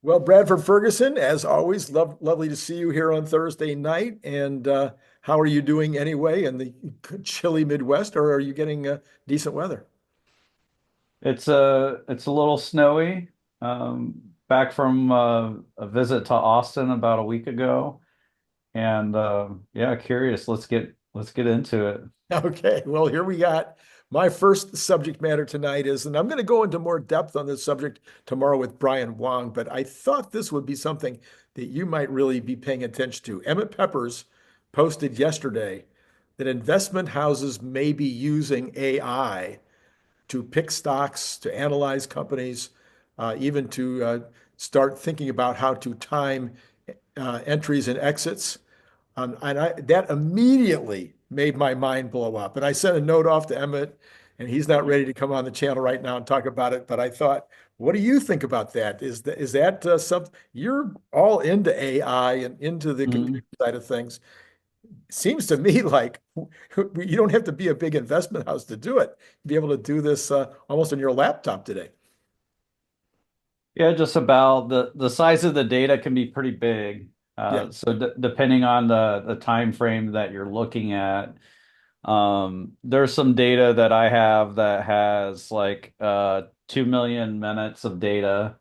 Well, Bradford Ferguson, as always, lovely to see you here on Thursday night. And how are you doing anyway in the chilly Midwest, or are you getting decent weather? It's a little snowy. Back from a visit to Austin about a week ago, and yeah, curious. Let's get into it. Okay, well, here we got my first subject matter tonight is, and I'm going to go into more depth on this subject tomorrow with Brian Wang, but I thought this would be something that you might really be paying attention to. Emmett Peppers posted yesterday that investment houses may be using AI to pick stocks, to analyze companies, even to start thinking about how to time entries and exits. That immediately made my mind blow up. And I sent a note off to Emmett, and he's not ready to come on the channel right now and talk about it. But I thought, what do you think about that? Is that something you're all into AI and into the Mhm. computer side of things? Seems to me like you don't have to be a big investment house to do it. Be able to do this almost on your laptop today. Yeah, just about the size of the data can be pretty big. Yeah. So d depending on the time frame that you're looking at, there's some data that I have that has like 2 million minutes of data.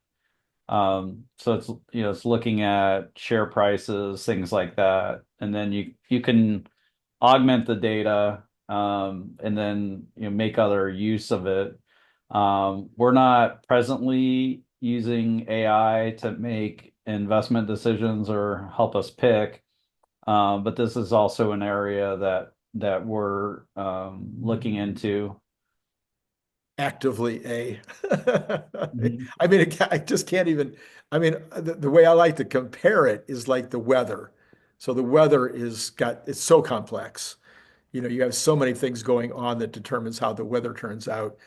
So it's looking at share prices, things like that, and then you can augment the data, and then make other use of it. We're not presently using AI to make investment decisions or help us pick, but this is also an area that we're looking into. Actively a. Mhm. I mean, I just can't even. I mean, the way I like to compare it is like the weather. So the weather it's so complex. You have so many things going on that determines how the weather turns out.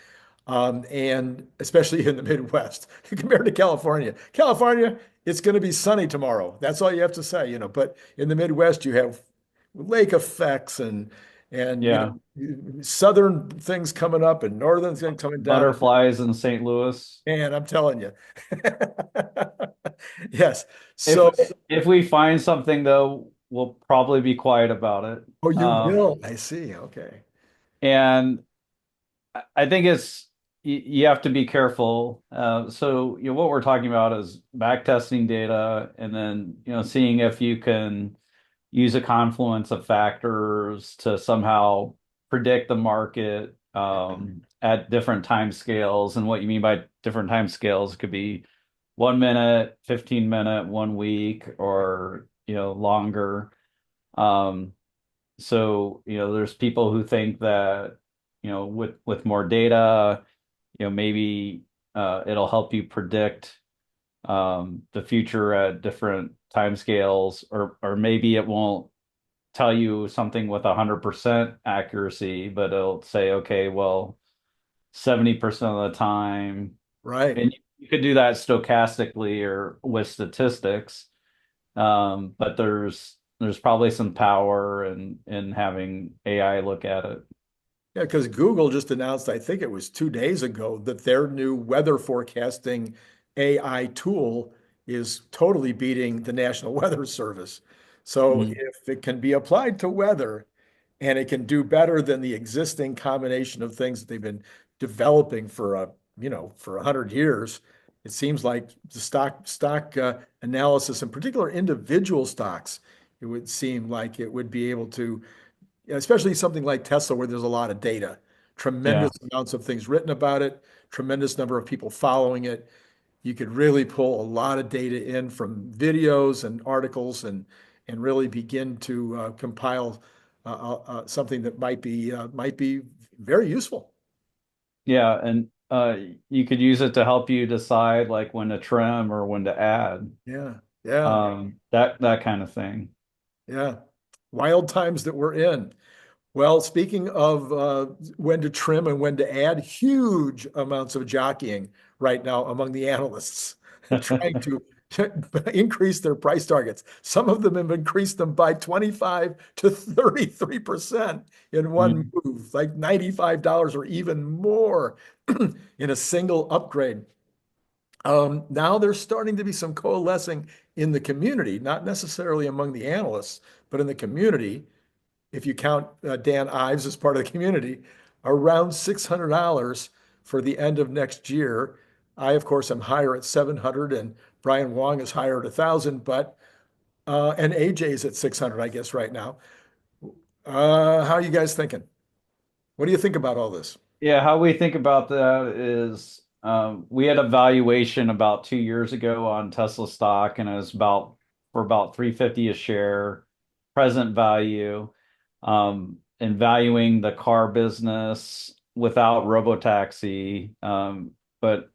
And especially in the Midwest compared to California. California, it's going to be sunny tomorrow. That's all you have to say. But in the Midwest, you have lake effects and Yeah, southern things coming up and northern things coming down. butterflies in St. Louis. And I'm telling you. Yes. If So, if we find something though, we'll probably be quiet about it. oh, you will. I see. Okay. And I think you have to be careful. So what we're talking about is back testing data and then seeing if you can use a confluence of factors to somehow predict the market at different time scales. And what you mean by different time scales could be 1 minute, 15 minute, 1 week, or longer. Um, so there's people who think that with more data, maybe it'll help you predict the future at different time scales, or maybe it won't tell you something with 100% accuracy, but it'll say, okay, well, 70% of the time, Right. and you could do that stochastically or with statistics. But there's probably some power in having AI look at it. Yeah, because Google just announced, I think it was 2 days ago, that their new weather forecasting AI tool is totally beating the National Weather Service. So Mm. if it can be applied to weather and it can do better than the existing combination of things that they've been developing for 100 years, it seems like the stock analysis, in particular individual stocks, it would seem like it would be able to, especially something like Tesla, where there's a lot of data, Yeah. tremendous amounts of things written about it, tremendous number of people following it. You could really pull a lot of data in from videos and articles and really begin to compile something that might be very useful. Yeah, and you could use it to help you decide like when to trim or when to add. Yeah, yeah, That kind of thing. yeah. Wild times that we're in. Well, speaking of when to trim and when to add, huge amounts of jockeying right now among the analysts, trying to increase their price targets. Some of them have increased them by 25 to 33% in one Mm. move, like $95 or even more in a single upgrade. Now there's starting to be some coalescing in the community, not necessarily among the analysts, but in the community. If you count Dan Ives as part of the community, around $600 for the end of next year. I, of course, am higher at 700, and Brian Wang is higher at 1,000, but and AJ is at 600, I guess, right now. How are you guys thinking? What do you think about all this? Yeah, how we think about that is we had a valuation about 2 years ago on Tesla stock, and it was about for about 350 a share present value, and valuing the car business without robotaxi, but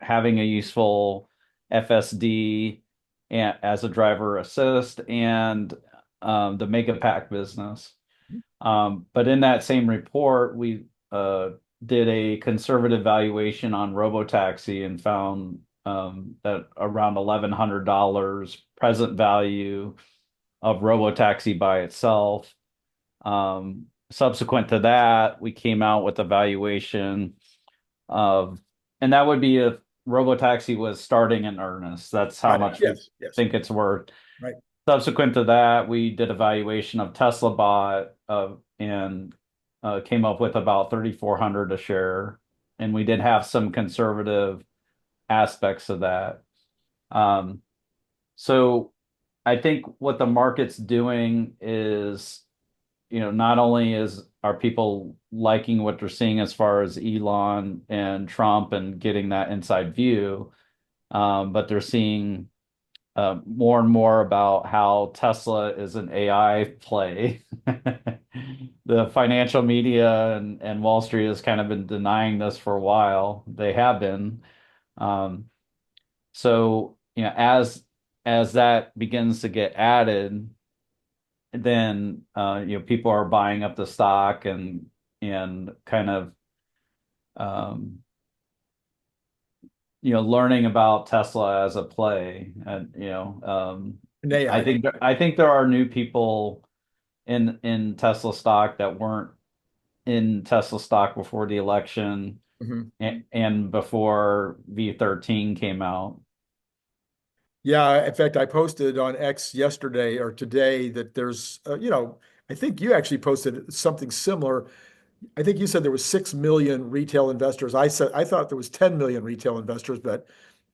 having a useful FSD and, as a driver assist, and the Mega Pack business. But in that same report, we did a conservative valuation on robotaxi and found that around $1,100 present value of robotaxi by itself. Subsequent to that, we came out with a valuation of, and that would be if robotaxi was starting in earnest. That's how Right. much we Yes, yes. think it's worth. Right. Subsequent to that, we did a valuation of Tesla bot and came up with about 3,400 a share. And we did have some conservative aspects of that. So I think what the market's doing is, not only are people liking what they're seeing as far as Elon and Trump and getting that inside view, but they're seeing more and more about how Tesla is an AI play. The financial media and Wall Street has kind of been denying this for a while. They have been. So, as that begins to get added, then people are buying up the stock and kind of learning about Tesla as a play. And AI. I think there are new people in Tesla stock that weren't in Tesla stock before the election Mhm. and before V13 came out. Yeah, in fact, I posted on X yesterday or today that there's, I think you actually posted something similar. I think you said there was 6 million retail investors. I thought there was 10 million retail investors, but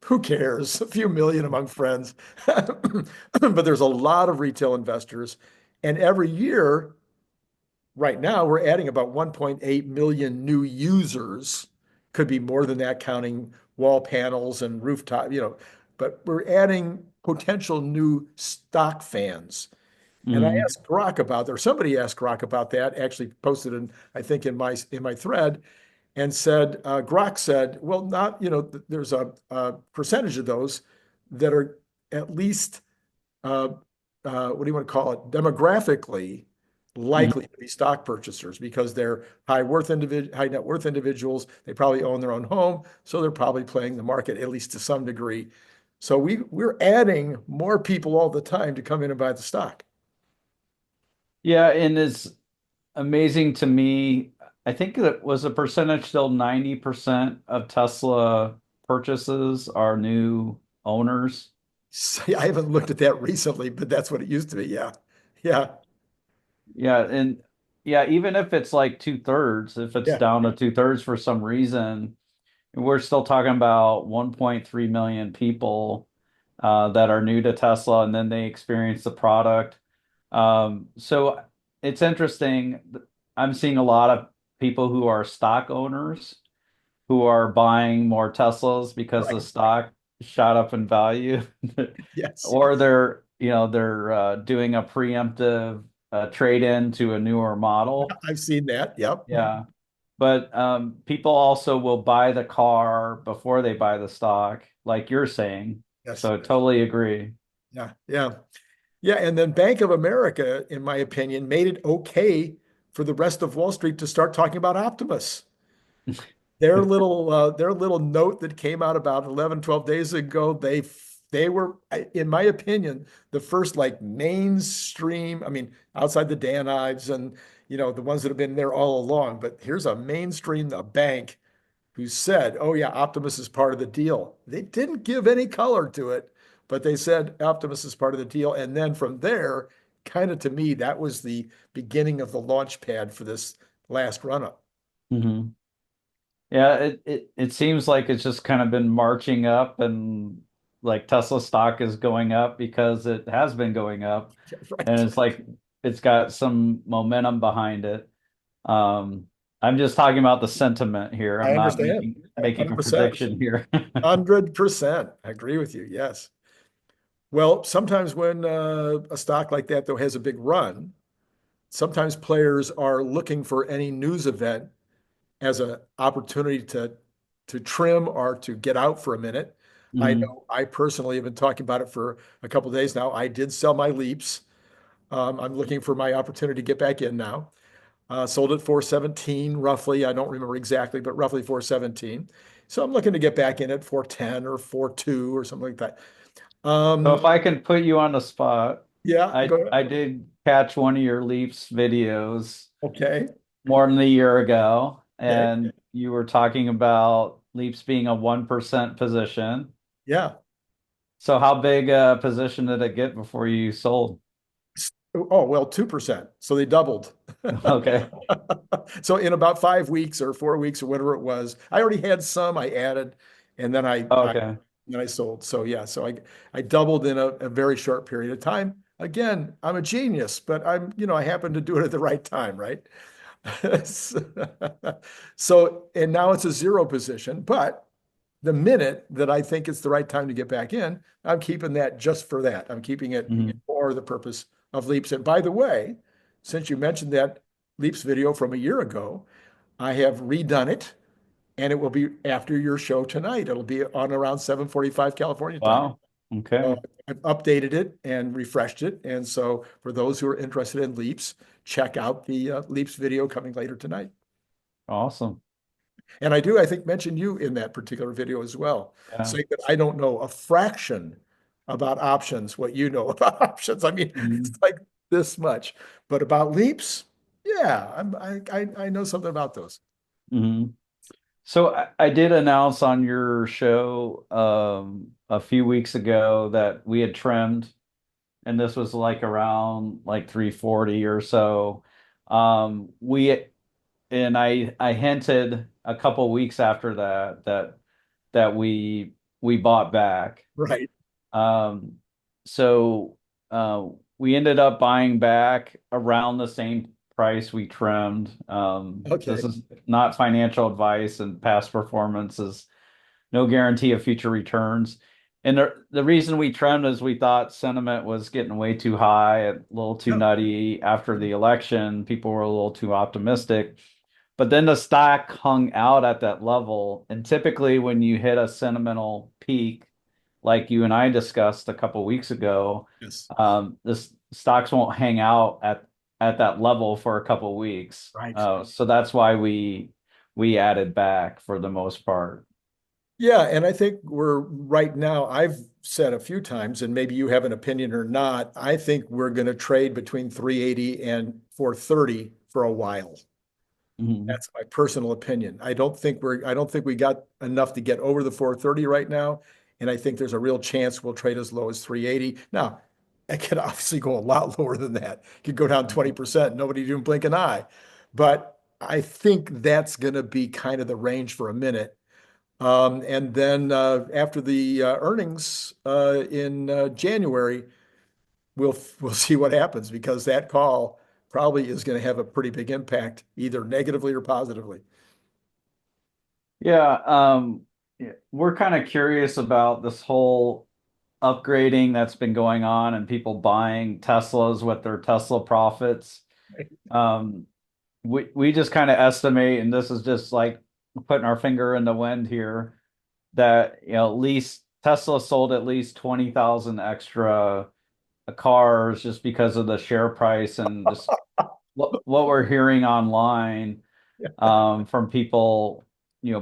who cares? A few million among friends. But there's a lot of retail investors. And every year, right now, we're adding about 1.8 million new users. Could be more than that, counting wall panels and rooftop, but we're adding potential new stock fans. And I Mhm. asked Grok about that, or somebody asked Grok about that, actually posted in, I think in my thread, and said, Grok said, well, not, there's a percentage of those that are at least, uh, what do you want to call it, demographically likely to be stock purchasers because they're high net worth individuals. They probably own their own home, so they're probably playing the market at least to some degree. So we're adding more people all the time to come in and buy the stock. Yeah, and it's amazing to me. I think it was a percentage still 90% of Tesla purchases are new owners. So, I haven't looked at that recently, but that's what it used to be. Yeah. Yeah. Yeah, and yeah, even if it's like two-thirds, if it's Yeah. down to two-thirds for some reason, we're still talking about 1.3 million people that are new to Tesla and then they experience the product. So it's interesting. I'm seeing a lot of people who are stock owners who are buying more Teslas because the Right. stock shot up in value, Yes. or they're doing a preemptive trade-in to a newer model. I've seen that. Yep. Yeah. But people also will buy the car before they buy the stock, like you're saying. Yes. So totally agree. Yeah. Yeah. Yeah. And then Bank of America, in my opinion, made it okay for the rest of Wall Street to start talking about Optimus. Their little note that came out about 11, 12 days ago, they were, in my opinion, the first like mainstream, I mean, outside the Dan Ives and the ones that have been there all along, but here's a mainstream, a bank who said, "Oh yeah, Optimus is part of the deal." They didn't give any color to it, but they said Optimus is part of the deal. And then from there, kind of to me, that was the beginning of the launch pad for this last run up. Hmm. Yeah, it seems like it's just kind of been marching up, and like Tesla stock is going up because it has been going up, and Right. it's like it's got some momentum behind it. I'm just talking about the sentiment here. I'm I not understand. making a 100%. prediction here. 100%. I agree with you. Yes. Well, sometimes when a stock like that, though, has a big run, sometimes players are looking for any news event as an opportunity to trim or to get out for a minute. I Hmm. know I personally have been talking about it for a couple of days now. I did sell my leaps. I'm looking for my opportunity to get back in now. Sold at 417 roughly. I don't remember exactly, but roughly 417. So I'm looking to get back in at 410 or 42 or something like that. So if Um, I can put you on the spot, yeah, go ahead. I did catch one of your Leafs videos Okay. more than a year ago, Okay. and you were talking about Leafs being a 1% position. Yeah. So how big a position did it get before you sold? Oh, well, 2%. So they doubled. Okay. So in about 5 weeks or 4 weeks or whatever it was, I already had some I added and then Okay. then I sold. So yeah, so I doubled in a very short period of time. Again, I'm a genius, but I happen to do it at the right time, right? So, and now it's a zero position, but the minute that I think it's the right time to get back in, I'm keeping that just for that. I'm keeping it Hmm. for the purpose of Leaps. And by the way, since you mentioned that Leaps video from a year ago, I have redone it and it will be after your show tonight. It'll be on around 7:45 California time. Wow. Okay. So I've updated it and refreshed it. And so for those who are interested in Leaps, check out the Leaps video coming later tonight. Awesome. And I do, I think, mention you in that particular video as well, Yeah. saying that I don't know a fraction about options, what you know about options. I mean, it's Hmm. like this much. But about leaps, yeah, I know something about those. Hmm. So I did announce on your show a few weeks ago that we had trimmed, and this was like around like 340 or so. We and I hinted a couple weeks after that we bought back. Right. Um, so we ended up buying back around the same price we trimmed. This Okay. is not financial advice, and past performance is no guarantee of future returns. And the reason we trimmed is we thought sentiment was getting way too high, a little too Yeah. nutty after the election. People were a little too optimistic. But then the stock hung out at that level. And typically, when you hit a sentimental peak, like you and I discussed a couple weeks ago, Yes. this stocks won't hang out at that level for a couple weeks. Right. So that's why we added back for the most part. Yeah, and I think we're right now, I've said a few times, and maybe you have an opinion or not, I think we're going to trade between 380 and 430 for a while. Mhm. That's my personal opinion. I don't think we got enough to get over the 430 right now. And I think there's a real chance we'll trade as low as 380. Now, it could obviously go a lot lower than that. It could go down 20%. Nobody even blink an eye. But I think that's going to be kind of the range for a minute. And then after the earnings in January, we'll see what happens because that call probably is going to have a pretty big impact, either negatively or positively. Yeah, yeah, we're kind of curious about this whole upgrading that's been going on and people buying Teslas with their Tesla profits. Um, we just kind of estimate, and this is just like putting our finger in the wind here, that at least Tesla sold at least 20,000 extra cars just because of the share price, and just what we're hearing online from people,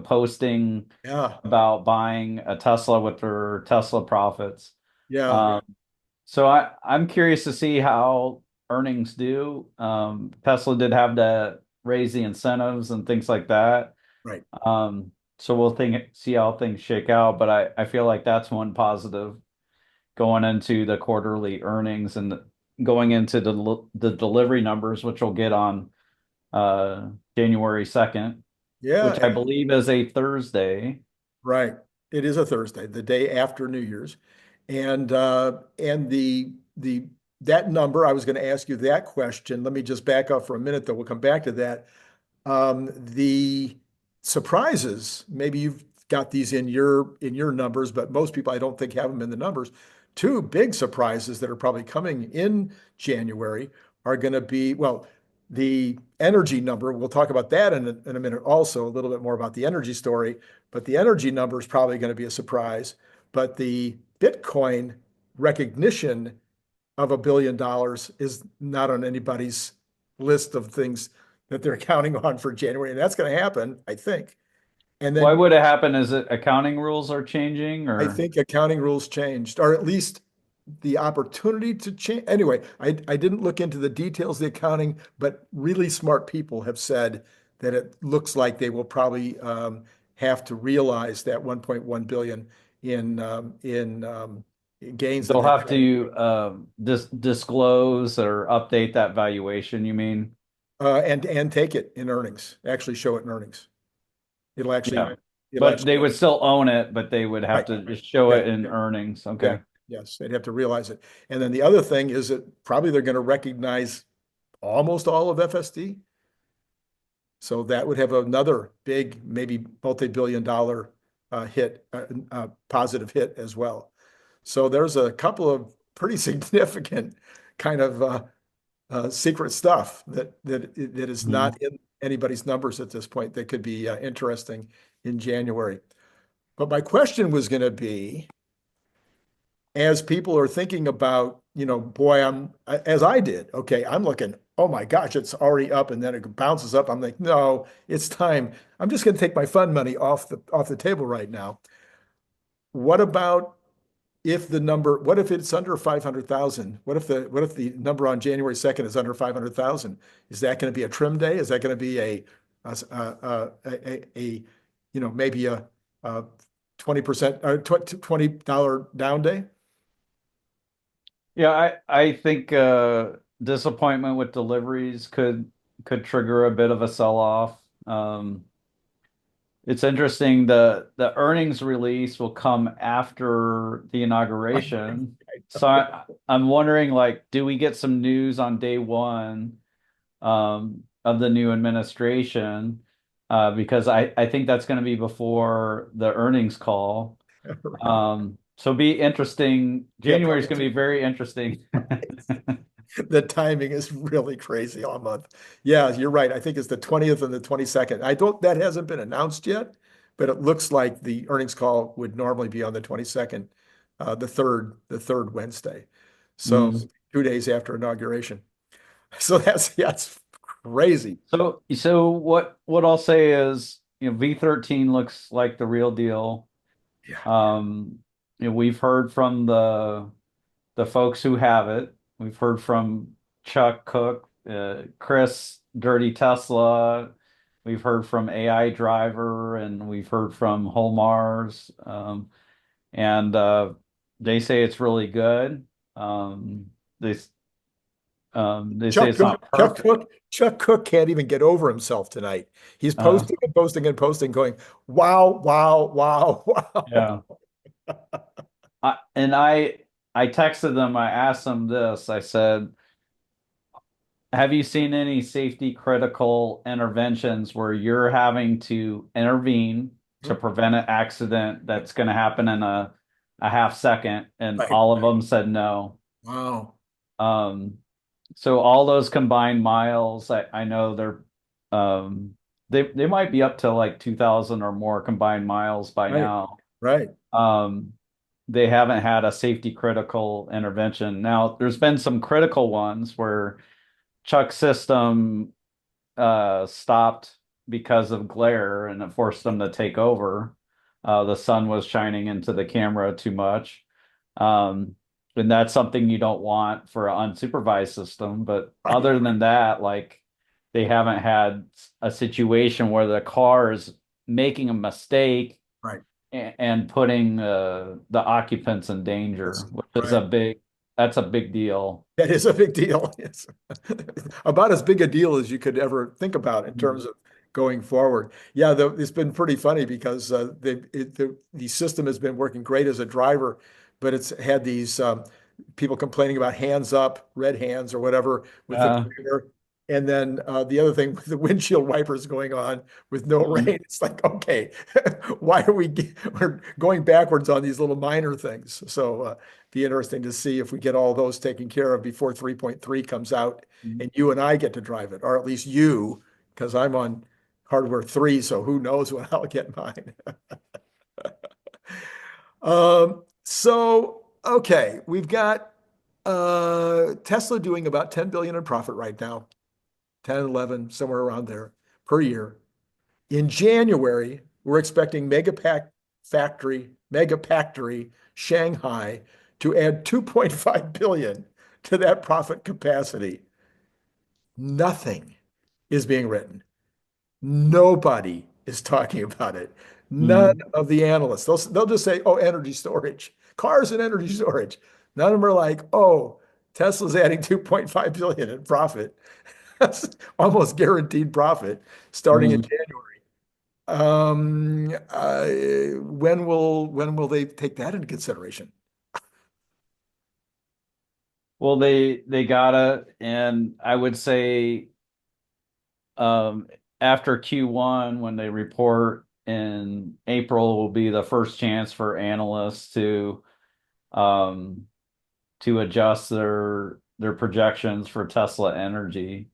posting Yeah, about buying a Tesla with their Tesla profits. yeah, Um, so I'm curious to see how earnings do. Tesla did have to raise the incentives and things like that. right. Um, So we'll see how things shake out, but I feel like that's one positive going into the quarterly earnings and going into the delivery numbers, which we'll get on January 2nd, Yeah, which I believe is a Thursday. right. It is a Thursday, the day after New Year's. And the that number, I was going to ask you that question. Let me just back up for a minute, though. We'll come back to that. The surprises, maybe you've got these in your numbers, but most people I don't think have them in the numbers. Two big surprises that are probably coming in January are going to be, well, the energy number. We'll talk about that in a minute also, a little bit more about the energy story, but the energy number is probably going to be a surprise. But the Bitcoin recognition of $1 billion is not on anybody's list of things that they're counting on for January. And that's going to happen, I think. And Why then would it happen? Is it accounting rules are changing I or? think accounting rules changed, or at least the opportunity to change. Anyway, I didn't look into the details of the accounting, but really smart people have said that it looks like they will probably have to realize that 1.1 billion in gains that They'll they've have to disclose or update that valuation, you mean? and take it in earnings, actually show it in earnings. It'll actually Yeah. it'll But actually they would still own it, but they would have right. to just show Yeah, it in earnings. yeah, Okay. yes, they'd have to realize it. And then the other thing is that probably they're going to recognize almost all of FSD. So that would have another big, maybe multi-billion dollar hit, positive hit as well. So there's a couple of pretty significant kind of secret stuff that is Mhm. not in anybody's numbers at this point that could be interesting in January. But my question was going to be, as people are thinking about, boy, as I did, okay, I'm looking, oh my gosh, it's already up and then it bounces up. I'm like, no, it's time. I'm just going to take my fund money off the table right now. What about what if it's under 500,000? What if the number on January 2nd is under 500,000? Is that going to be a trim day? Is that going to be maybe a 20% or $20 down day? Yeah, I think disappointment with deliveries could trigger a bit of a sell-off. It's interesting the earnings release will come after the Right. inauguration. So I'm wondering like do we get some news on day one of the new administration? Because I think that's going to be before the earnings call. Right. So be interesting. Yeah, January is probably going to be very interesting. the timing is really crazy all month. Yeah, you're right. I think it's the 20th and the 22nd. That hasn't been announced yet, but it looks like the earnings call would normally be on the 22nd, the third Wednesday. So Mm. 2 days after inauguration. So that's crazy. So what I'll say is, V13 looks like the real deal. Yeah. We've heard from the folks who have it. We've heard from Chuck Cook, Chris Dirty Tesla. We've heard from AI Driver, and we've heard from Holmars. And they say it's really good. They they say Chuck it's Cook, not perfect. Chuck Cook can't even get over himself tonight. He's Uh, posting and posting and posting, going, wow, wow, wow, yeah. wow. And I texted them, I asked them this. I said, have you seen any safety critical interventions where you're having to intervene to prevent an accident that's going to happen in a half second? And Right. all of them said no. Wow. Um, so all those combined miles, I know um, they might be up to like 2,000 or more combined miles by Right. now. Right. Um, they haven't had a safety critical intervention. Now, there's been some critical ones where Chuck's system stopped because of glare and it forced them to take over. The sun was shining into the camera too much. Um, and that's something you don't want for an unsupervised system. But Right. other than that, like they haven't had a situation where the car is making a mistake Right. and putting the occupants in danger, Yes. which is Right. that's a big deal. That is a big deal. Yes. About as big a deal as you could ever think about in terms of going forward. Yeah, it's been pretty funny because the system has been working great as a driver, but it's had these people complaining about hands up, red hands or whatever with the Uh, driver. And then the other thing with the windshield wipers going on with no mhm. rain. It's like, okay, why are we're going backwards on these little minor things? So be interesting to see if we get all those taken care of before 3.3 comes out and you and I get to drive it, or at least you, because I'm on hardware 3, so who knows when I'll get mine. So okay, we've got Tesla doing about 10 billion in profit right now, 10, 11, somewhere around there per year. In January, we're expecting Mega Factory Shanghai to add 2.5 billion to that profit capacity. Nothing is being written. Nobody is talking about it. None Mhm. of the analysts. They'll just say, oh, energy storage, cars and energy storage. None of them are like, oh, Tesla's adding 2.5 billion in profit. That's almost guaranteed profit starting in Mhm. January. When will they take that into consideration? Well, they gotta, and I would say um, after Q1, when they report in April, will be the first chance for analysts um, to adjust their projections for Tesla energy.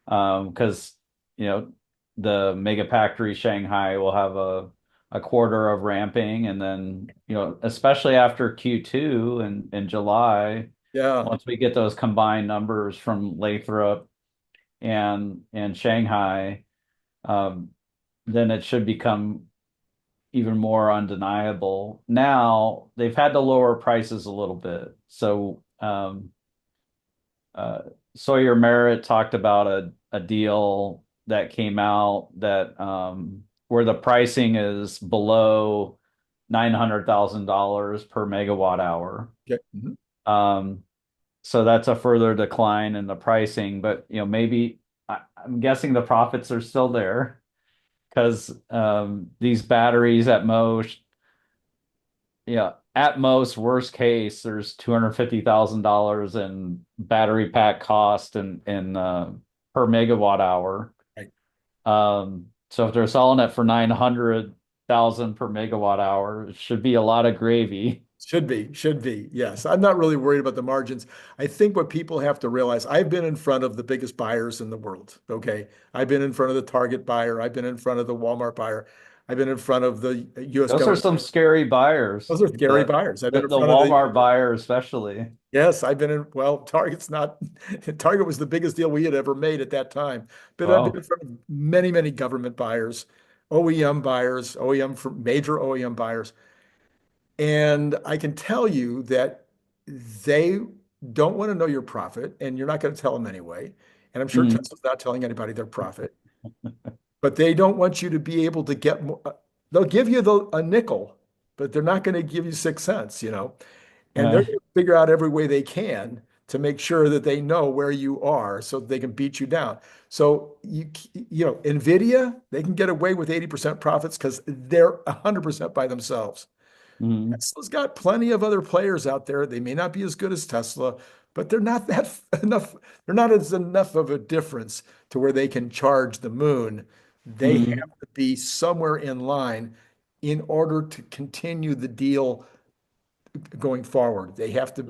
Because you know the mega factory Shanghai will have a quarter of ramping, and then especially after Q2 in July, Yeah, once we get those combined numbers from Lathrop and Shanghai, um, then it should become even more undeniable. Now they've had to lower prices a little bit, so uh, Sawyer Merritt talked about a deal that came out that where the pricing is below $900,000 per megawatt hour. okay. Mhm. Um, so that's a further decline in the pricing, but maybe I'm guessing the profits are still there because these batteries at most, worst case, there's $250,000 in battery pack cost and per megawatt hour. Right. So if they're selling it for 900,000 per megawatt hour, it should be a lot of gravy. Should be. Yes. I'm not really worried about the margins. I think what people have to realize, I've been in front of the biggest buyers in the world. Okay. I've been in front of the Target buyer. I've been in front of the Walmart buyer. I've been in front of the US Those are government. some scary buyers. Those are scary buyers. I've been in The front of the, Walmart buyer especially. yes, I've been in, well, Target's not, Target was the biggest deal we had ever made at that time. But I've been Wow. in front of many, many government buyers, OEM buyers, OEM for major OEM buyers. And I can tell you that they don't want to know your profit, and you're not going to tell them anyway. And I'm sure Mhm. Tesla's not telling anybody their profit, but they don't want you to be able to get more. They'll give you a nickel, but they're not going to give you 6 cents, and they're Uh, going to figure out every way they can to make sure that they know where you are so they can beat you down. So Nvidia, they can get away with 80% profits because they're 100% by themselves. mhm. Tesla's got plenty of other players out there. They may not be as good as Tesla, but they're not that enough. They're not as enough of a difference to where they can charge the moon. They Mhm. have to be somewhere in line in order to continue the deal going forward. Mhm. You have to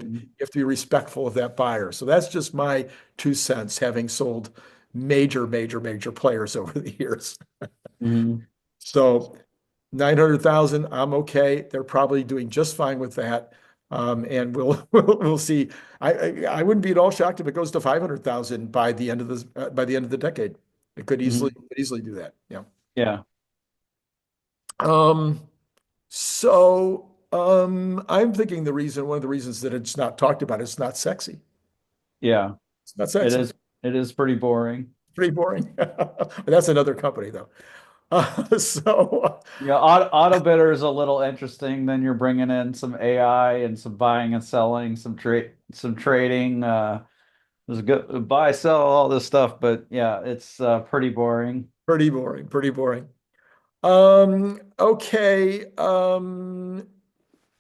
be respectful of that buyer. So that's just my 2 cents, having sold major, major, major players over the years. Mhm. So 900,000, I'm okay. They're probably doing just fine with that. And we'll see. I wouldn't be at all shocked if it goes to 500,000 by the end of by the end of the decade. It Mhm. could easily do that. Yeah. Yeah. Um, I'm thinking one of the reasons that it's not talked about, it's not sexy. Yeah. It's not It sexy. is it is pretty boring. Pretty boring. But that's another company though. So Yeah, auto bidder is a little interesting. Then you're bringing in some AI and some buying and selling, some trading. There's a good buy, sell, all this stuff. But yeah, it's pretty boring. pretty boring, pretty boring. Okay.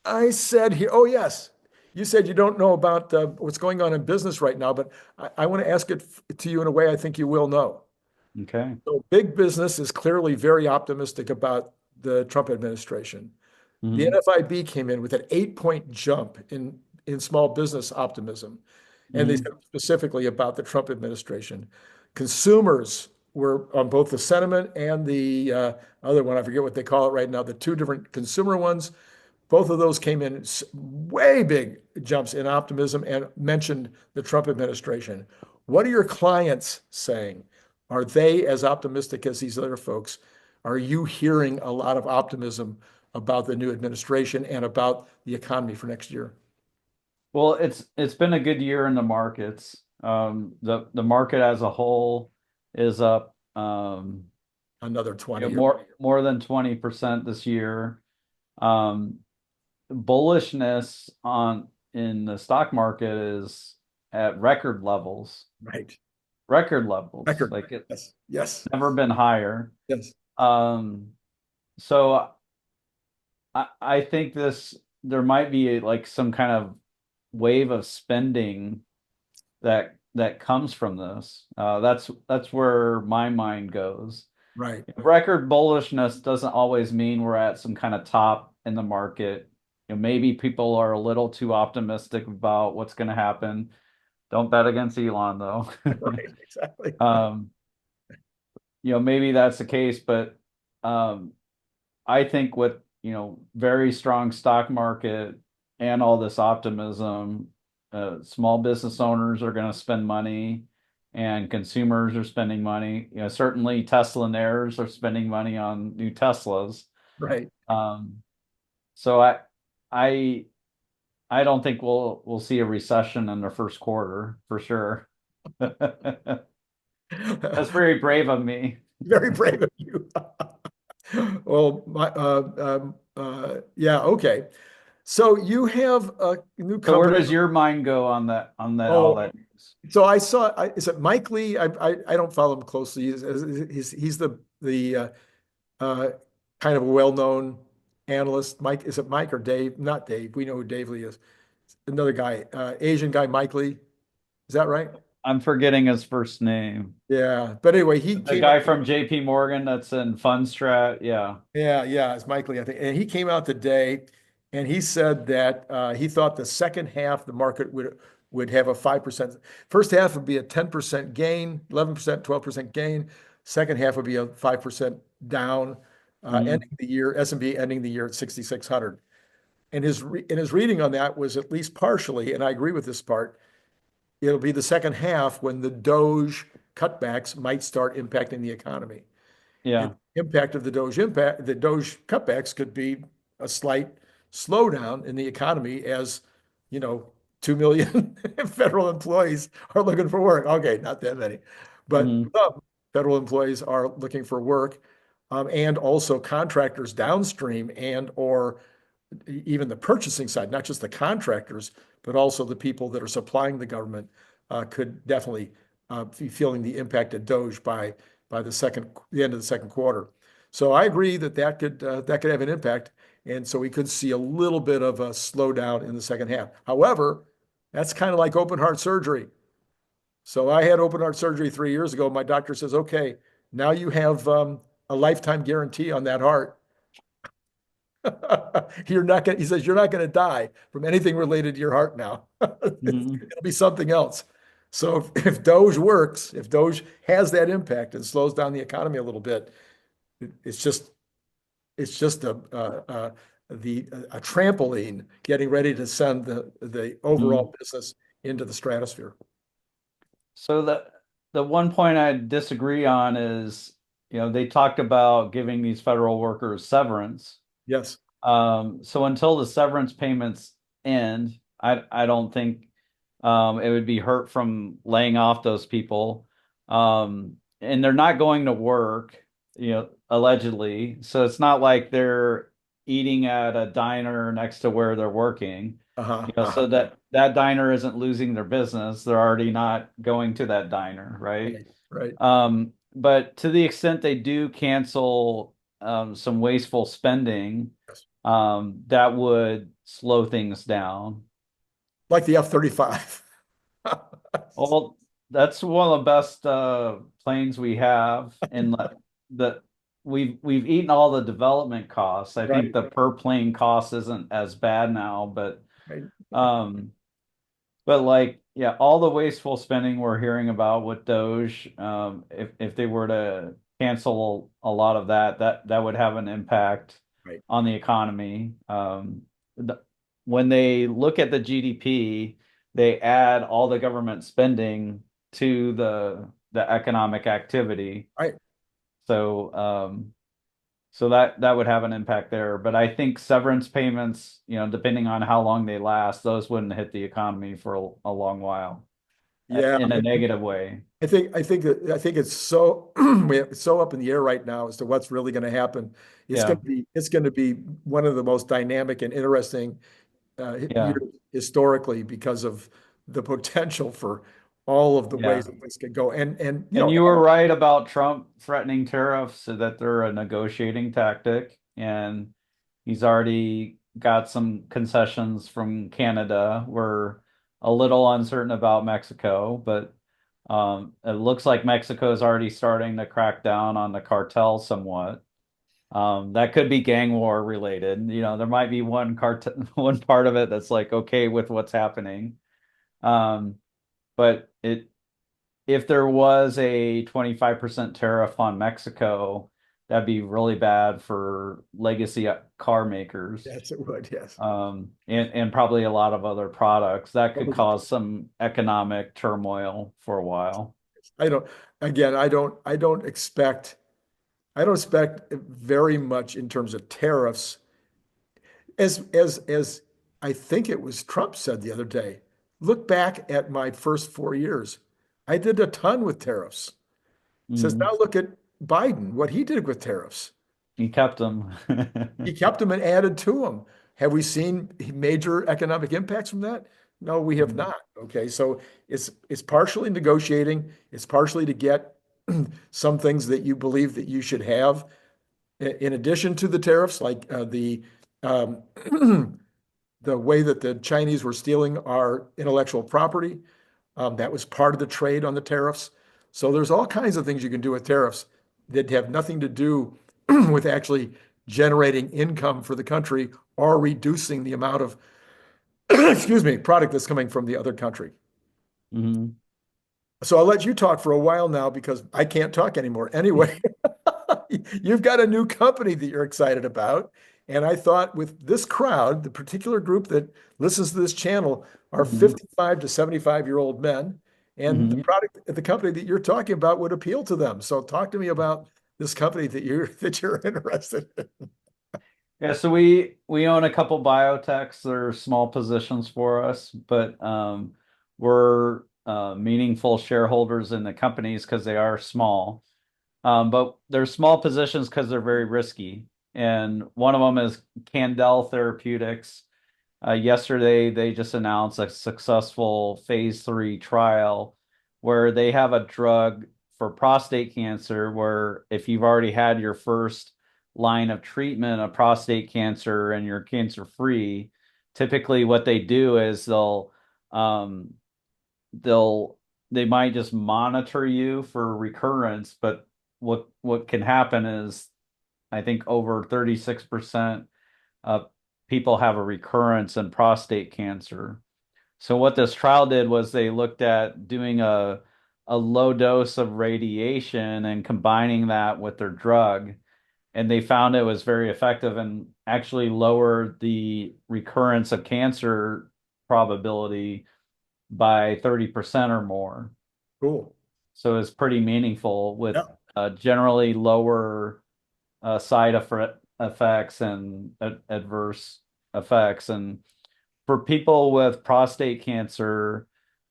I said here, oh yes, you said you don't know about what's going on in business right now, but I want to ask it to you in a way I think you will know. Okay. So big business is clearly very optimistic about the Trump administration. The Hmm. NFIB came in with an 8-point jump in small business optimism. And they said Hmm. specifically about the Trump administration. Consumers were on both the sentiment and the other one, I forget what they call it right now, the two different consumer ones. Both of those came in way big jumps in optimism and mentioned the Trump administration. What are your clients saying? Are they as optimistic as these other folks? Are you hearing a lot of optimism about the new administration and about the economy for next year? Well, it's been a good year in the markets. The market as a whole is up Another 20 or more than 20% this year. Um, Bullishness on in the stock market is at record levels. right. Record levels. Record. Like it's Yes. Yes. never been higher. Yes. Um, so I think there might be like some kind of wave of spending that comes from this. That's where my mind goes. Right. Record bullishness doesn't always mean we're at some kind of top in the market. Maybe people are a little too optimistic about what's going to happen. Don't bet against Elon though. Right. Exactly. Um, maybe that's the case, but um, I think with, very strong stock market and all this optimism, small business owners are going to spend money and consumers are spending money. Certainly Teslaonaires are spending money on new Teslas. Right. Um, so I I don't think we'll see a recession in the first quarter for sure. That's very brave of me. Very brave of you. Well, yeah, okay. So you have a new So where company. does your mind go on that all Oh, that news? so I saw, is it Mike Lee? I don't follow him closely. He's the uh, kind of a well-known analyst. Mike, is it Mike or Dave? Not Dave. We know who Dave Lee is. Another guy, Asian guy, Mike Lee. Is that right? I'm forgetting his first name. Yeah. But anyway, he The came out. guy from JP Morgan that's in Fundstrat. Yeah. Yeah, yeah, it's Mike Lee, I think. And he came out today and he said that he thought the second half the market would have a 5%. First half would be a 10% gain, 11%, 12% gain. Second half would be a 5% down, ending Mhm. the year, S&P ending the year at 6,600. And his reading on that was at least partially, and I agree with this part, it'll be the second half when the Doge cutbacks might start impacting the economy. And Yeah. the impact of the Doge cutbacks could be a slight slowdown in the economy as, 2 million federal employees are looking for work. Okay, not that many, but Mhm. some federal employees are looking for work, and also contractors downstream and or even the purchasing side, not just the contractors, but also the people that are supplying the government could definitely be feeling the impact of Doge by the end of the second quarter. So I agree that could have an impact, and so we could see a little bit of a slowdown in the second half. However, that's kind of like open heart surgery. So I had open heart surgery 3 years ago. My doctor says, "Okay, now you have a lifetime guarantee on that heart." You're not going, he says, you're not going to die from anything related to your heart now. Mhm. It'll be something else. So if Doge works, if Doge has that impact and slows down the economy a little bit, it's just a trampoline getting ready to send the Mhm. overall business into the stratosphere. So the one point I disagree on is, they talked about giving these federal workers severance. Yes, So until the severance payments end, I don't think it would be hurt from laying off those people. And they're not going to work. allegedly. So it's not like they're eating at a diner next to where they're working. Uh-huh. You know, so that diner isn't losing their business. They're already not going to that diner, right? Right. Right. But to the extent they do cancel some wasteful spending, Yes. that would slow things down. Like the F-35. Well, that's one of the best planes we have, and the we've eaten all the development costs. I think Right. the per plane cost isn't as bad now, Right. um, but like yeah, all the wasteful spending we're hearing about with Doge, if they were to cancel a lot of that, that would have an impact Right. on the economy. The, when they look at the GDP, they add all the government spending to the economic activity. Right. So so that would have an impact there. But I think severance payments, you know, depending on how long they last, those wouldn't hit the economy for a long while Yeah. in a negative way. I think it's so it's so up in the air right now as to what's really going to happen. Yeah, It's going to be one of the most dynamic and interesting yeah, years historically because of the potential for all of the ways yeah. that this could go. And And you were right about Trump threatening tariffs, so that they're a negotiating tactic, and he's already got some concessions from Canada. We're a little uncertain about Mexico, but it looks like Mexico is already starting to crack down on the cartel somewhat. That could be gang war related. You know, there might be one cartel, one part of it that's like okay with what's happening. Um, but if there was a 25% tariff on Mexico, that'd be really bad for legacy car makers, yes, it would. Yes. and probably a lot of other products. That could cause some economic turmoil for a while. I don't, again, I don't expect very much in terms of tariffs as I think it was Trump said the other day. Look back at my first 4 years. I did a ton with tariffs. Says now Mhm. look at Biden, what he did with tariffs. He kept them. He kept them and added to them. Have we seen major economic impacts from that? No, we have Mhm. not. Okay, so it's partially negotiating. It's partially to get some things that you believe that you should have in addition to the tariffs, like um, the way that the Chinese were stealing our intellectual property. That was part of the trade on the tariffs. So there's all kinds of things you can do with tariffs that have nothing to do with actually generating income for the country or reducing the amount of, excuse me, product that's coming from the other country. Mhm. So I'll let you talk for a while now because I can't talk anymore. Anyway, you've got a new company that you're excited about. And I thought with this crowd, the particular group that listens to this channel are Mhm. 55 to 75-year-old men. And the Mhm. product, the company that you're talking about would appeal to them. So talk to me about this company that you're interested in. Yeah, so we own a couple biotechs. They're small positions for us, but we're meaningful shareholders in the companies because they are small. But they're small positions because they're very risky. And one of them is Candel Therapeutics. Yesterday, they just announced a successful phase 3 trial where they have a drug for prostate cancer, where if you've already had your first line of treatment of prostate cancer and you're cancer free, typically what they do is um, they'll they might just monitor you for recurrence, but what can happen is I think over 36% of people have a recurrence in prostate cancer. So what this trial did was they looked at doing a low dose of radiation and combining that with their drug, and they found it was very effective and actually lowered the recurrence of cancer probability by 30% or more. Cool. So it's pretty meaningful with Yeah. generally lower effects and adverse effects. And for people with prostate cancer,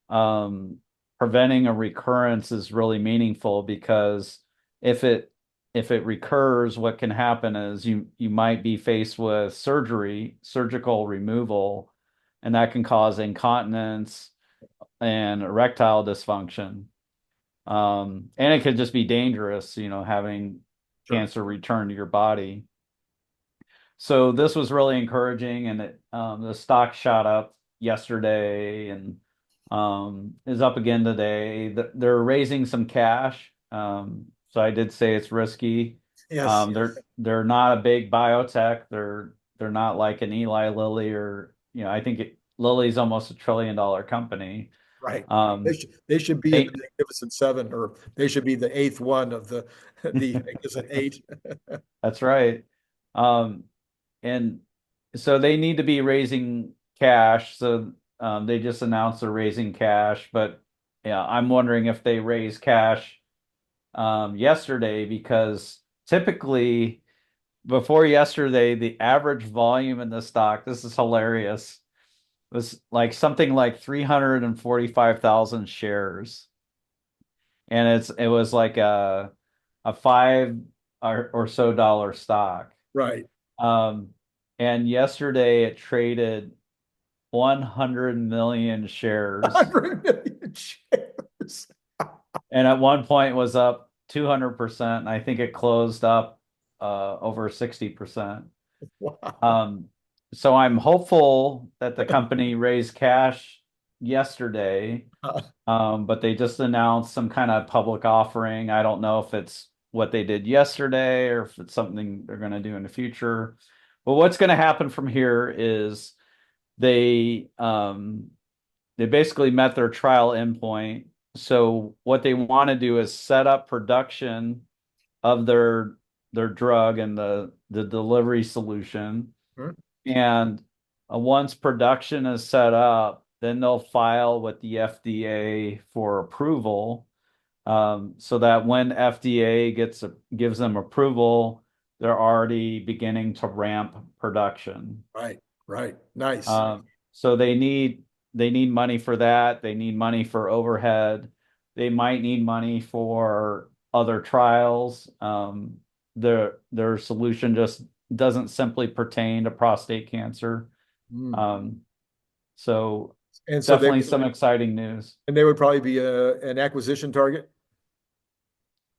um, preventing a recurrence is really meaningful because if it if it recurs, what can happen is you might be faced with surgical removal, and that can cause incontinence and erectile dysfunction. And it could just be dangerous, having Sure. cancer return to your body. So this was really encouraging, and the stock shot up yesterday and is up again today. They're raising some cash, so I did say it's risky. Yes. They're not a big biotech. They're not like an Eli Lilly or I think Lilly's almost $1 trillion company. Right. Um, They should be in the they Magnificent Seven, or they should be the eighth one of the Magnificent Eight. that's right. Um, and so they need to be raising cash. So they just announced they're raising cash, but yeah, I'm wondering if they raised cash yesterday because typically before yesterday, the average volume in the stock, this is hilarious, was like something like 345,000 shares. And it was like a five or so dollar stock. Right. Um, and yesterday it traded 100 million shares, 100 million shares. and at one point was up 200%. And I think it closed up over 60%. Wow. Um, so I'm hopeful that the company raised cash yesterday, but they just announced some kind of public offering. I don't know if it's what they did yesterday or if it's something they're going to do in the future. But what's going to happen from here is they they basically met their trial endpoint. So what they want to do is set up production of their drug and the delivery solution. Hmm. And once production is set up, then they'll file with the FDA for approval, so that when FDA gives them approval, they're already beginning to ramp production. Right. Right. Nice. So they need money for that. They need money for overhead. They might need money for other trials. Their solution just doesn't simply pertain to prostate cancer. Mm. Um, so And so definitely some exciting news. they would probably be an acquisition target.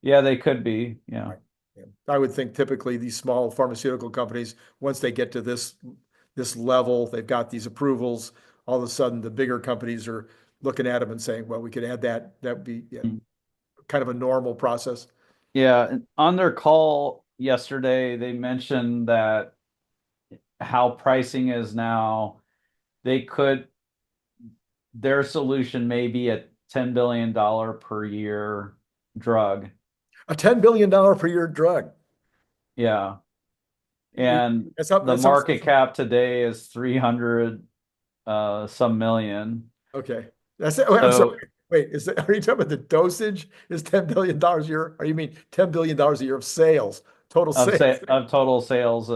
Yeah, they could be. Yeah. Right. Yeah. I would think typically these small pharmaceutical companies, once they get to this level, they've got these approvals. All of a sudden, the bigger companies are looking at them and saying, "Well, we could add that. That would be, yeah, kind of a normal process." Yeah. And on their call yesterday, they mentioned that how pricing is now, they could their solution may be a $10 billion per year drug. A $10 billion per year drug. Yeah. And That's up. the That sounds market cap today is 300 some million. okay. That's it. Wait, I'm sorry. So Wait, are you talking about the dosage is $10 billion a year? Or you mean $10 billion a year of sales, total sales? of total sales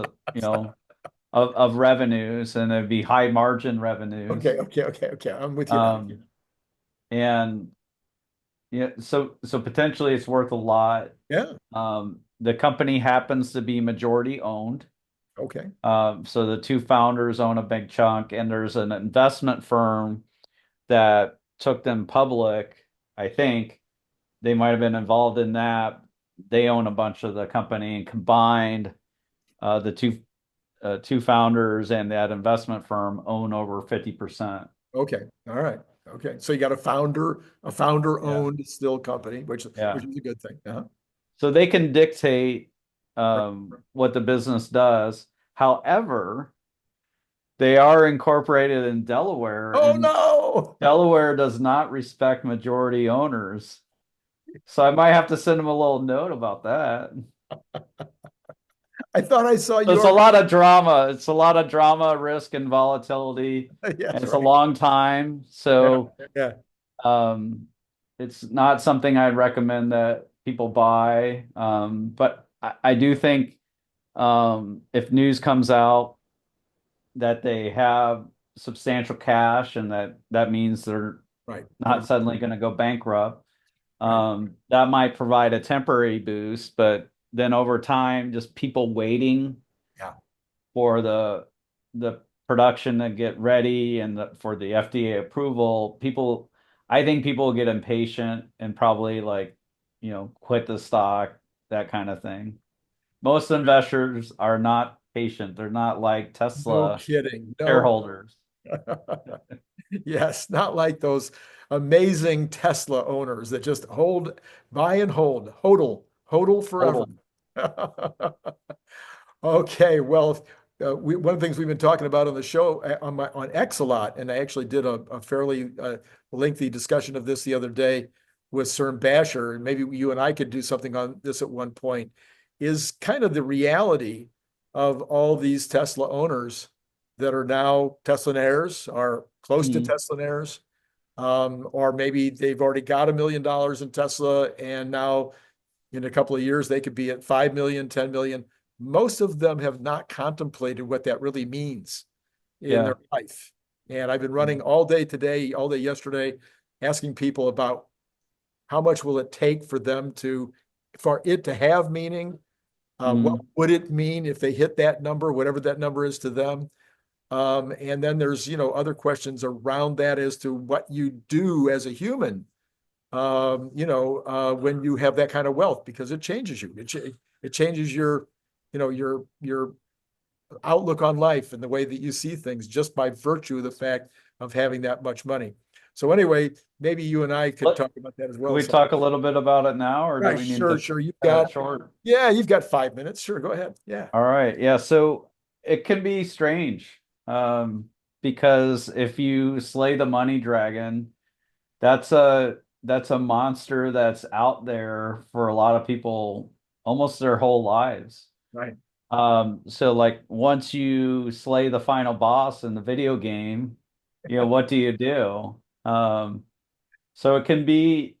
of revenues, and it'd be high margin revenues. Okay. I'm with you now. Um and yeah, so potentially it's worth a lot. Yeah. The company happens to be majority owned. Okay. So the two founders own a big chunk, and there's an investment firm that took them public. I think they might have been involved in that. They own a bunch of the company, and combined, the two founders and that investment firm own over 50%. Okay. All right. Okay. So you got a Yeah, founder-owned still company, which yeah. is a good thing. Uh-huh. So they can dictate Right. what the business does. However, they are incorporated in Delaware, Oh and no. Delaware does not respect majority owners. So I might have to send them a little note about that. I thought I saw There's a your lot of drama. It's a lot of drama, risk, and volatility, and yes, it's a right. long time. Yeah. So Yeah. um, it's not something I'd recommend that people buy. But I do think if news comes out that they have substantial cash and that means they're Right. not suddenly going to go bankrupt, Right. that might provide a temporary boost, but then over time, just people waiting Yeah. for the production to get ready and for the FDA approval, I think people will get impatient and probably like, quit the stock, that kind of thing. Most investors are not patient. They're not like No Tesla kidding. No. shareholders. Yes, not like those amazing Tesla owners that just buy and hold, hodl forever. Total. Okay, well, one of the things we've been talking about on the show on X a lot, and I actually did a fairly lengthy discussion of this the other day with CERN Basher, and maybe you and I could do something on this at one point, is kind of the reality of all these Tesla owners that are now Teslanaires, are close to Mhm. Teslanaires, or maybe they've already got $1 million in Tesla, and now in a couple of years they could be at 5 million, 10 million. Most of them have not contemplated what that really means in Yeah. their life. And I've been running all day today, all day yesterday, asking people about how much will it take for it to have meaning? What Mhm. would it mean if they hit that number, whatever that number is to them? And then there's, other questions around that as to what you do as a human, when you have that kind of wealth, because it changes you. It changes your outlook on life and the way that you see things just by virtue of the fact of having that much money. So anyway, maybe you and I could Let, talk about that as can well. we So, talk a little bit about it now, or do right, we need to sure. cut it short? You've got 5 minutes. Sure, go ahead. Yeah. All right. Yeah. So it can be strange, because if you slay the money dragon, that's a monster that's out there for a lot of people almost their whole lives. Right. So like once you slay the final boss in the video game, what do you do? So it can be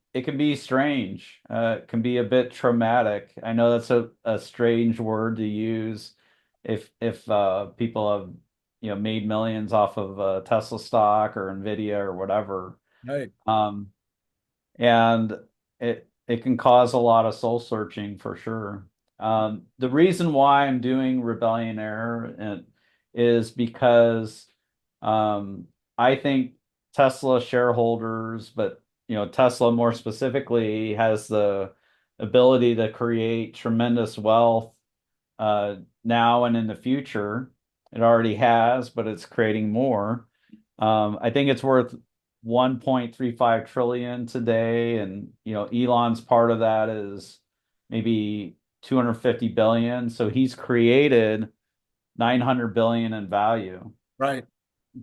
strange. It can be a bit traumatic. I know that's a strange word to use if people have made millions off of Tesla stock or Nvidia or whatever. Right. Um, and it can cause a lot of soul searching for sure. The reason why I'm doing Rebellion Air is because I think Tesla shareholders, but Tesla more specifically has the ability to create tremendous wealth now and in the future. It already has, but it's creating more. I think it's worth 1.35 trillion today, and Elon's part of that is maybe 250 billion. So he's created 900 billion in value Right.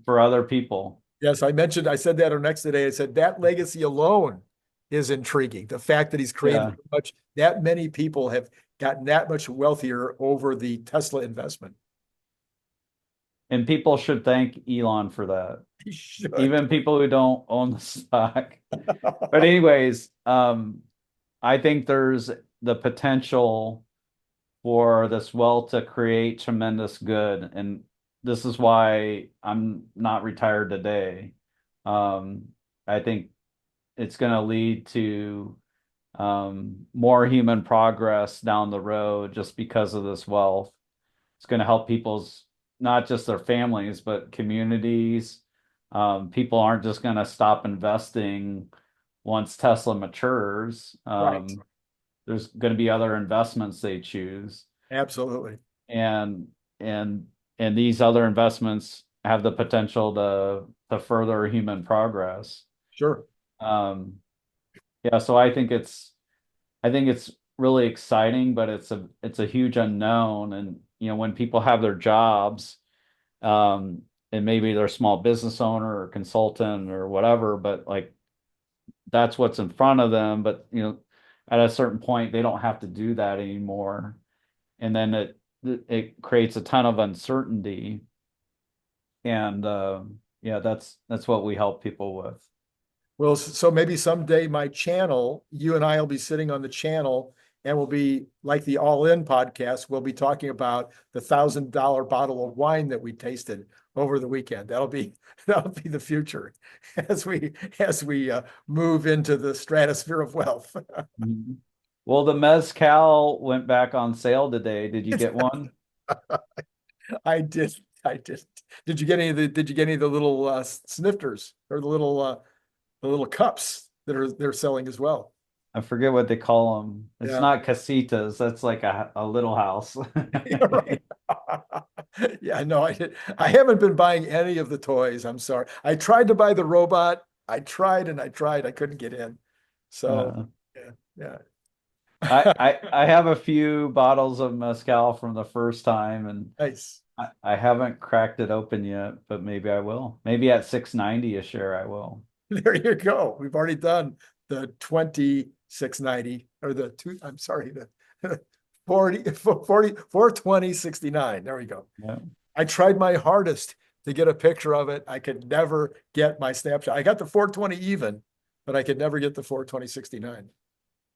for other people. Yes, I said that on next today. I said that legacy alone is intriguing. The fact that he's created Yeah. that many people have gotten that much wealthier over the Tesla investment. And people should thank Elon for that. He should. Even people who don't own the stock. But anyways, I think there's the potential for this wealth to create tremendous good. And this is why I'm not retired today. I think it's going to lead to more human progress down the road just because of this wealth. It's going to help people's, not just their families, but communities. People aren't just going to stop investing once Tesla matures. Right. There's going to be other investments they choose, Absolutely. and and and these other investments have the potential to further human progress. Sure. Um, yeah, so I think it's really exciting, but it's a huge unknown. And when people have their jobs, and maybe they're a small business owner or consultant or whatever, but like that's what's in front of them. But at a certain point, they don't have to do that anymore, and then it creates a ton of uncertainty. And yeah, that's what we help people with. Well, so maybe someday my channel, you and I will be sitting on the channel and we'll be like the All In podcast. We'll be talking about the $1,000 bottle of wine that we tasted over the weekend. That'll be the future as we move into the stratosphere of wealth. Mhm. Well, the mezcal went back on sale today. Did you get one? I did. I did. Did you get any of the little snifters or the little cups that they're selling as well? I forget what they call them. It's Yeah. not casitas. That's like a little house. Yeah, right. Yeah, no, I did. I haven't been buying any of the toys. I'm sorry. I tried to buy the robot. I tried and I tried. I couldn't get in. So, Uh, yeah, yeah. I have a few bottles of mezcal from the first time, and Nice. I haven't cracked it open yet, but maybe I will. Maybe at 6.90 a share I will. There you go. We've already done the 2690 or the two, I'm sorry, the 42069. There we go. Yeah. I tried my hardest to get a picture of it. I could never get my snapshot. I got the 420 even, but I could never get the 42069.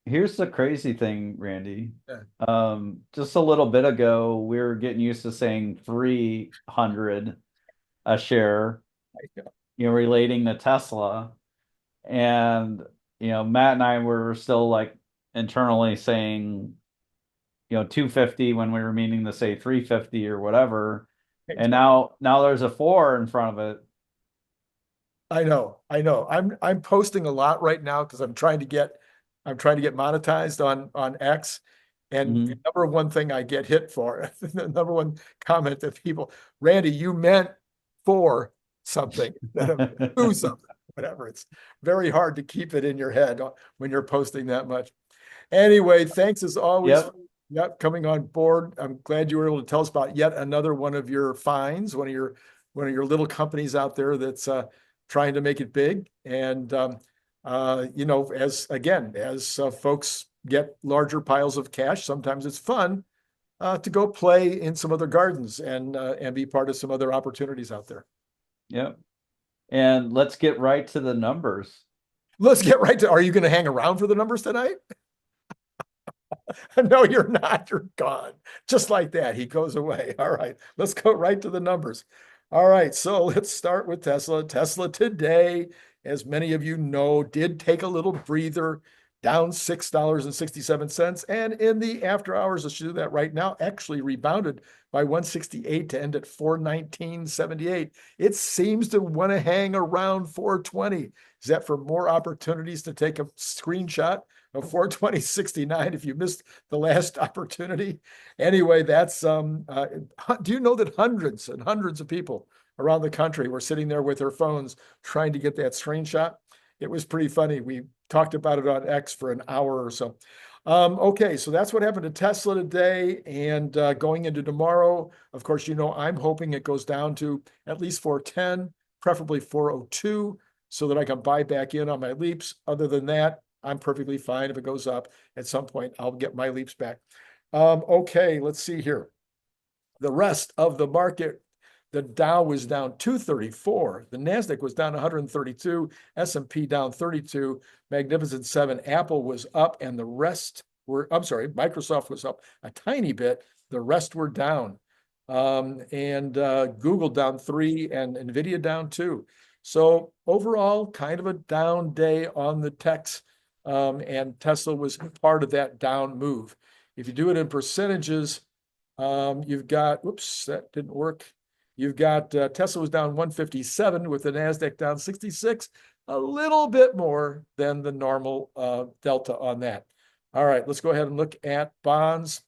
Here's the crazy thing, Randy. Yeah. Just a little bit ago, we were getting used to saying 300 a share, relating to Tesla. And, Matt and I were still like internally saying, 250 when we were meaning to say 350 or whatever. And now there's a 4 in front of it. I know, I know. I'm posting a lot right now because I'm trying to get monetized on X. And the Mhm. number one thing I get hit for, the number one comment that people, Randy, you meant for something, instead of do something, whatever. It's very hard to keep it in your head when you're posting that much. Anyway, thanks as always. Yep. Yep, coming on board. I'm glad you were able to tell us about yet another one of your finds, one of your little companies out there that's trying to make it big. And as folks get larger piles of cash, sometimes it's fun to go play in some other gardens and be part of some other opportunities out there. Yep. And let's get right to the numbers. Let's get right to, are you going to hang around for the numbers tonight? No, you're not. You're gone. Just like that, he goes away. All right, let's go right to the numbers. All right, so let's start with Tesla. Tesla today, as many of you know, did take a little breather, down $6.67. And in the after hours, let's do that right now, actually rebounded by 168 to end at 419.78. It seems to want to hang around 420. Is that for more opportunities to take a screenshot of 420.69 if you missed the last opportunity? Anyway, that's do you know that hundreds and hundreds of people around the country were sitting there with their phones trying to get that screenshot? It was pretty funny. We talked about it on X for an hour or so. Okay, so that's what happened to Tesla today. And going into tomorrow, of course, I'm hoping it goes down to at least 410, preferably 402, so that I can buy back in on my leaps. Other than that, I'm perfectly fine. If it goes up at some point, I'll get my leaps back. Okay, let's see here. The rest of the market, the Dow was down 234. The NASDAQ was down 132. S&P down 32. Magnificent Seven. Apple was up, and the rest were, I'm sorry, Microsoft was up a tiny bit. The rest were down. Google down 3 and NVIDIA down 2. So overall, kind of a down day on the techs. And Tesla was part of that down move. If you do it in percentages, you've got, whoops, that didn't work. You've got Tesla was down 157 with the NASDAQ down 66, a little bit more than the normal delta on that. All right, let's go ahead and look at bonds.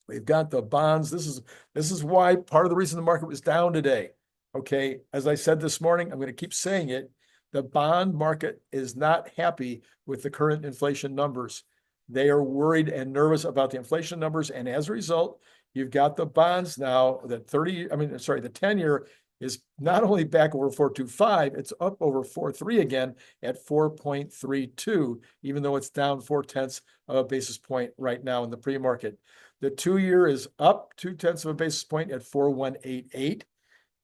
We've got the bonds. This is why part of the reason the market was down today. Okay, as I said this morning, I'm going to keep saying it. The bond market is not happy with the current inflation numbers. They are worried and nervous about the inflation numbers. And as a result, you've got the bonds now that the 10-year is not only back over 4.25, it's up over 4.3 again at 4.32, even though it's down 0.4 of a basis point right now in the pre-market. The 2-year is up 0.2 of a basis point at 4.188,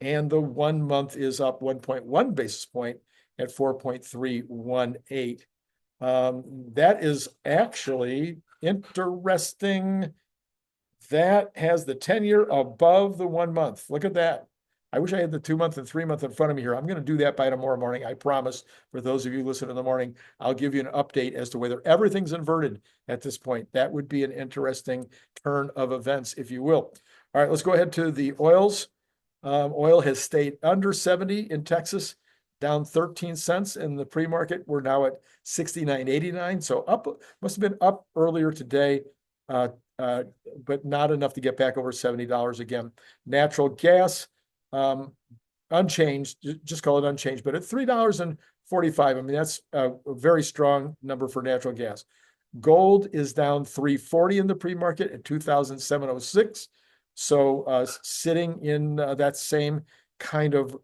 and the 1 month is up 1.1 basis point at 4.318. That is actually interesting. That has the 10-year above the 1 month. Look at that. I wish I had the 2-month and 3-month in front of me here. I'm going to do that by tomorrow morning. I promise. For those of you listening in the morning, I'll give you an update as to whether everything's inverted at this point. That would be an interesting turn of events, if you will. All right, let's go ahead to the oils. Oil has stayed under 70 in Texas, down 13 cents in the pre-market. We're now at 69.89. So up, must have been up earlier today, but not enough to get back over $70 again. Natural gas, unchanged, just call it unchanged, but at $3.45. I mean, that's a very strong number for natural gas. Gold is down 340 in the pre-market at 2,706. So sitting in that same kind of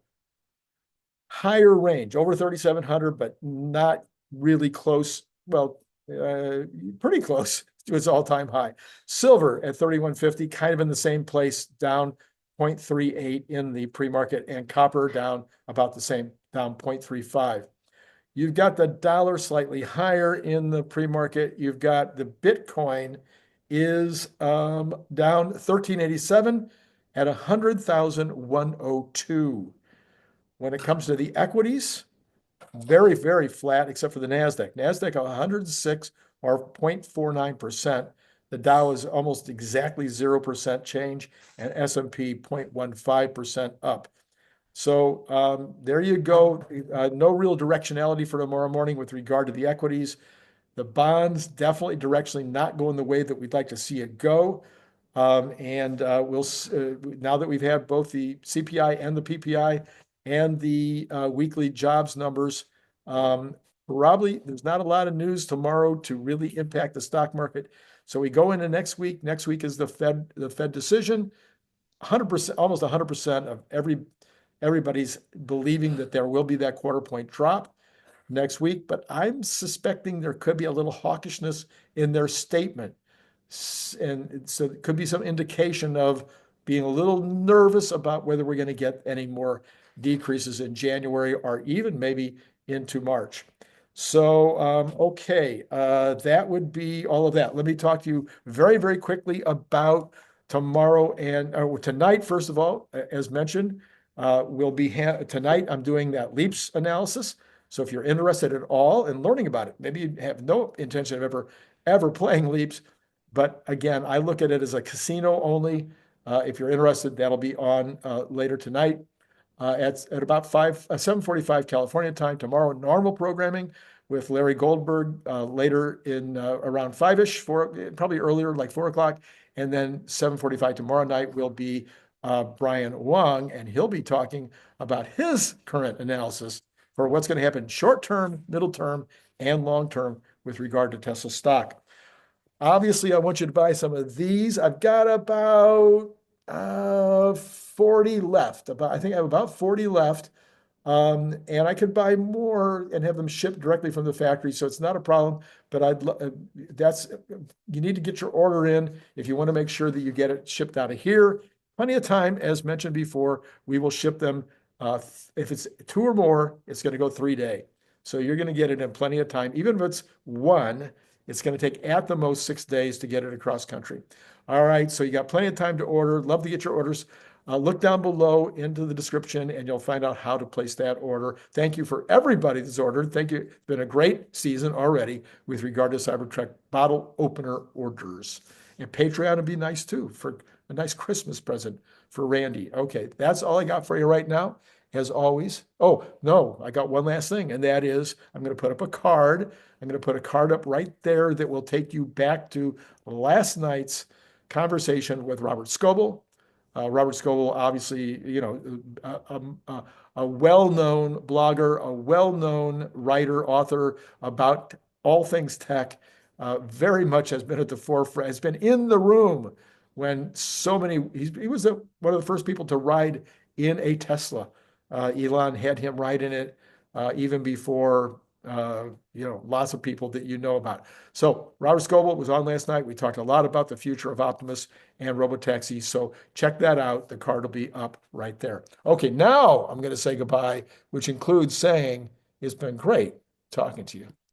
higher range, over 3,700, but not really close. Well, pretty close to its all-time high. Silver at 3,150, kind of in the same place, down 0.38 in the pre-market, and copper down about the same, down 0.35. You've got the dollar slightly higher in the pre-market. You've got the Bitcoin is down 1387 at 100,102. When it comes to the equities, very, very flat, except for the NASDAQ. NASDAQ 106 or 0.49%. The Dow is almost exactly 0% change, and S&P 0.15% up. So there you go. No real directionality for tomorrow morning with regard to the equities. The bonds definitely directionally not going the way that we'd like to see it go. We'll now that we've had both the CPI and the PPI and the weekly jobs numbers, probably there's not a lot of news tomorrow to really impact the stock market. So we go into next week. Next week is the Fed decision. 100%, almost 100% of everybody's believing that there will be that quarter-point drop next week, but I'm suspecting there could be a little hawkishness in their statement. And so it could be some indication of being a little nervous about whether we're going to get any more decreases in January or even maybe into March. So, okay, that would be all of that. Let me talk to you very, very quickly about tomorrow and tonight. First of all, as mentioned, tonight I'm doing that LEAPS analysis. So if you're interested at all in learning about it, maybe you have no intention of ever playing LEAPS, but again, I look at it as a casino only. If you're interested, that'll be on later tonight at about 7:45 California time tomorrow. Normal programming with Larry Goldberg later in around 5-ish, probably earlier, like 4 o'clock, and then 7:45 tomorrow night will be Brian Wang, and he'll be talking about his current analysis for what's going to happen short term, middle term, and long term with regard to Tesla stock. Obviously, I want you to buy some of these. I've got about 40 left. I think I have about 40 left. And I could buy more and have them shipped directly from the factory, so it's not a problem. But you need to get your order in if you want to make sure that you get it shipped out of here. Plenty of time, as mentioned before. We will ship them. If it's 2 or more, it's going to go 3-day. So you're going to get it in plenty of time. Even if it's 1, it's going to take at the most 6 days to get it across country. All right, so you got plenty of time to order. Love to get your orders. Look down below into the description and you'll find out how to place that order. Thank you for everybody that's ordered. Thank you. It's been a great season already with regard to Cybertruck Bottle Opener orders. And Patreon would be nice too for a nice Christmas present for Randy. Okay, that's all I got for you right now. As always. Oh, no, I got one last thing, and that is I'm going to put up a card. I'm going to put a card up right there that will take you back to last night's conversation with Robert Scobel. Robert Scobel, obviously, a well-known blogger, a well-known writer, author about all things tech, very much has been at the forefront, has been in the room when he was one of the first people to ride in a Tesla. Elon had him ride in it even before, lots of people that you know about. So Robert Scobel was on last night. We talked a lot about the future of Optimus and robotaxis. So check that out. The card will be up right there. Okay, now I'm going to say goodbye, which includes saying it's been great talking to you.